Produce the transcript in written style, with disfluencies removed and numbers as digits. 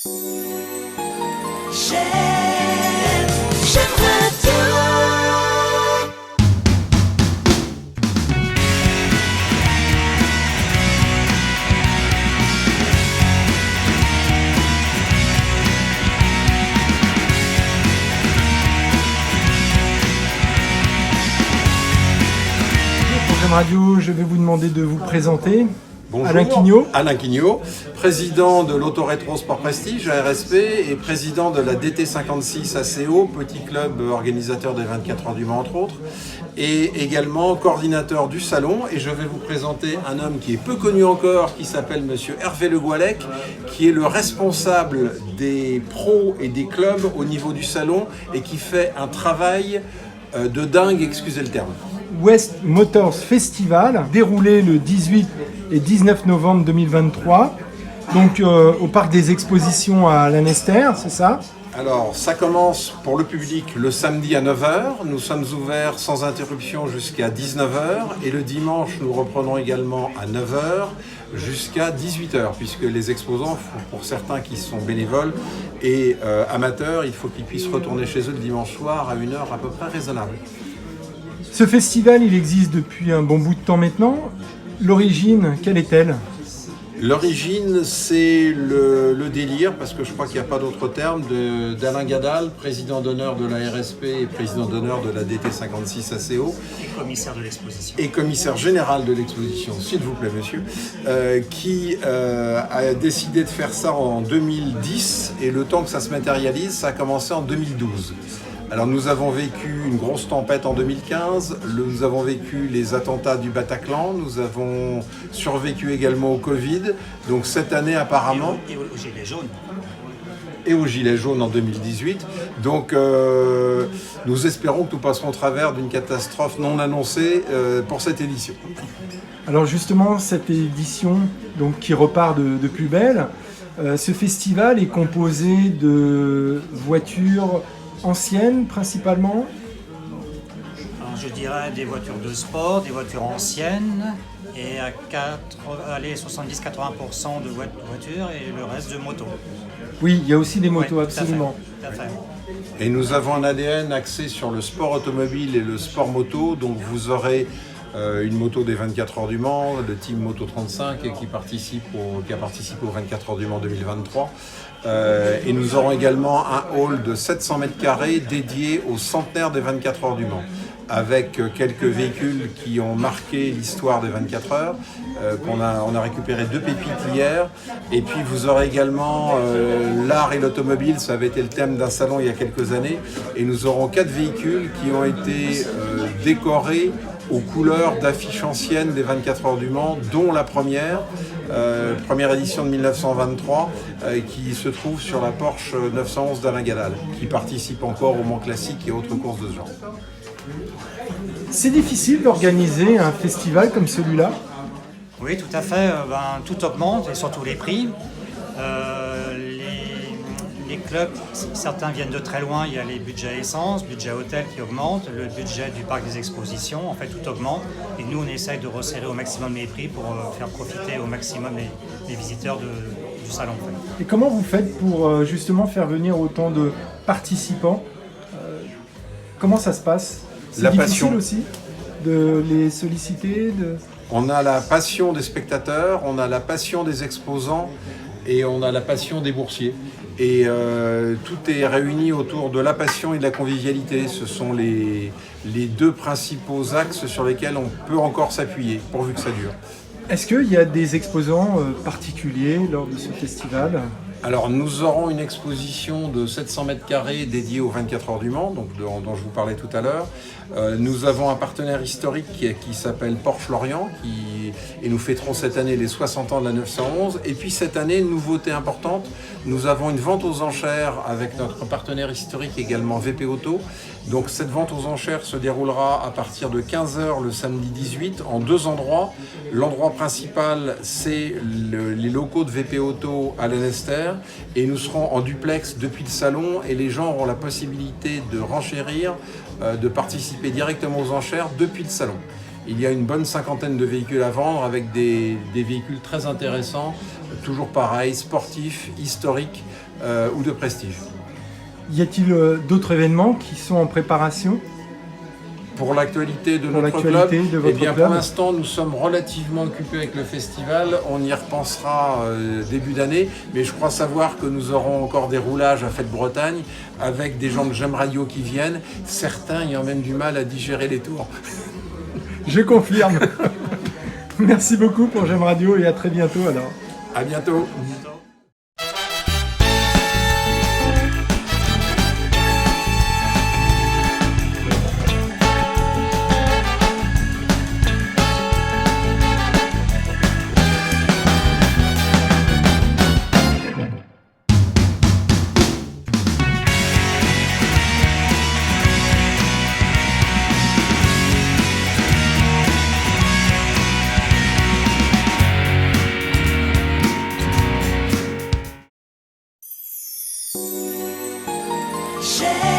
J'aime Radio. J'aime Radio, je vais vous demander de vous présenter. Bonjour, Alain Quignot. Alain Quignot, président de l'Autorétro Sport Prestige, ARSP, et président de la DT56 ACO, petit club organisateur des 24 heures du Mans entre autres, et également coordinateur du salon. Et je vais vous présenter un homme qui est peu connu encore, qui s'appelle monsieur Hervé Le Gouallec, qui est le responsable des pros et des clubs au niveau du salon et qui fait un travail de dingue, excusez le terme. West Motors Festival, déroulé le 18 et 19 novembre 2023, donc au Parc des Expositions à Lanester, c'est ça? Alors, ça commence pour le public le samedi à 9h. Nous sommes ouverts sans interruption jusqu'à 19h. Et le dimanche, nous reprenons également à 9h jusqu'à 18h, puisque les exposants, pour certains qui sont bénévoles et amateurs, il faut qu'ils puissent retourner chez eux le dimanche soir à une heure à peu près raisonnable. Ce festival, il existe depuis un bon bout de temps maintenant. L'origine, quelle est-elle? L'origine, c'est le délire, parce que je crois qu'il n'y a pas d'autre terme, d'Alain Gadal, président d'honneur de la RSP et président d'honneur de la DT56 ACO. Et commissaire de l'exposition. Et commissaire général de l'exposition, s'il vous plaît, monsieur, qui a décidé de faire ça en 2010, et le temps que ça se matérialise, ça a commencé en 2012. Alors nous avons vécu une grosse tempête en 2015, nous avons vécu les attentats du Bataclan, nous avons survécu également au Covid, donc cette année apparemment... Et aux Gilets jaunes. Et aux Gilets jaunes en 2018. Donc nous espérons que nous passerons au travers d'une catastrophe non annoncée pour cette édition. Alors justement, cette édition donc, qui repart de plus belle, ce festival est composé de voitures anciennes principalement? Alors, je dirais des voitures de sport, des voitures anciennes, et à 70-80% de voitures et le reste de motos. Oui, il y a aussi des motos, Ouais, absolument. Tout à fait. Et nous avons un ADN axé sur le sport automobile et le sport moto, donc vous aurez une moto des 24 heures du Mans, le team Moto 35 qui a participé aux 24 heures du Mans 2023. Et nous aurons également un hall de 700 mètres carrés dédié au centenaire des 24 heures du Mans, avec quelques véhicules qui ont marqué l'histoire des 24 heures. On a récupéré 2 pépites hier. Et puis vous aurez également l'art et l'automobile, ça avait été le thème d'un salon il y a quelques années. Et nous aurons 4 véhicules qui ont été décorés aux couleurs d'affiches anciennes des 24 heures du Mans, dont la première édition de 1923, qui se trouve sur la Porsche 911 d'Alain Gadal, qui participe encore au Mans Classique et autres courses de ce genre. C'est difficile d'organiser un festival comme celui-là? Oui, tout à fait. Tout augmente, et surtout les prix. Les clubs, certains viennent de très loin, il y a les budgets essence, budget hôtel qui augmentent, le budget du parc des expositions, en fait tout augmente. Et nous, on essaye de resserrer au maximum les prix pour faire profiter au maximum les visiteurs du salon. En fait. Et comment vous faites pour justement faire venir autant de participants? Comment ça se passe? C'est La difficile passion. aussi de les solliciter On a la passion des spectateurs, on a la passion des exposants et on a la passion des boursiers. Et tout est réuni autour de la passion et de la convivialité. Ce sont les 2 principaux axes sur lesquels on peut encore s'appuyer, pourvu que ça dure. Est-ce qu'il y a des exposants particuliers lors de ce festival? Alors nous aurons une exposition de 700 mètres carrés dédiée aux 24 heures du Mans, donc dont je vous parlais tout à l'heure. Nous avons un partenaire historique qui s'appelle Porsche Lorient, et nous fêterons cette année les 60 ans de la 911. Et puis cette année, nouveauté importante, nous avons une vente aux enchères avec notre partenaire historique également VP Auto. Donc cette vente aux enchères se déroulera à partir de 15h le samedi 18 en 2 endroits. L'endroit principal, c'est les locaux de VP Auto à Lanester, et nous serons en duplex depuis le salon, et les gens auront la possibilité de renchérir, de participer directement aux enchères depuis le salon. Il y a une bonne 50aine de véhicules à vendre avec des véhicules très intéressants toujours pareil, sportif, historique ou de prestige. Y a-t-il d'autres événements qui sont en préparation? Pour l'actualité de Pour notre l'actualité club, de votre eh bien, club. pour l'instant, nous sommes relativement occupés avec le festival. On y repensera début d'année, mais je crois savoir que nous aurons encore des roulages à Fête Bretagne avec des gens de J'aime Radio qui viennent, certains ayant même du mal à digérer les tours. Je confirme. Merci beaucoup pour J'aime Radio et à très bientôt alors. À bientôt. J'aime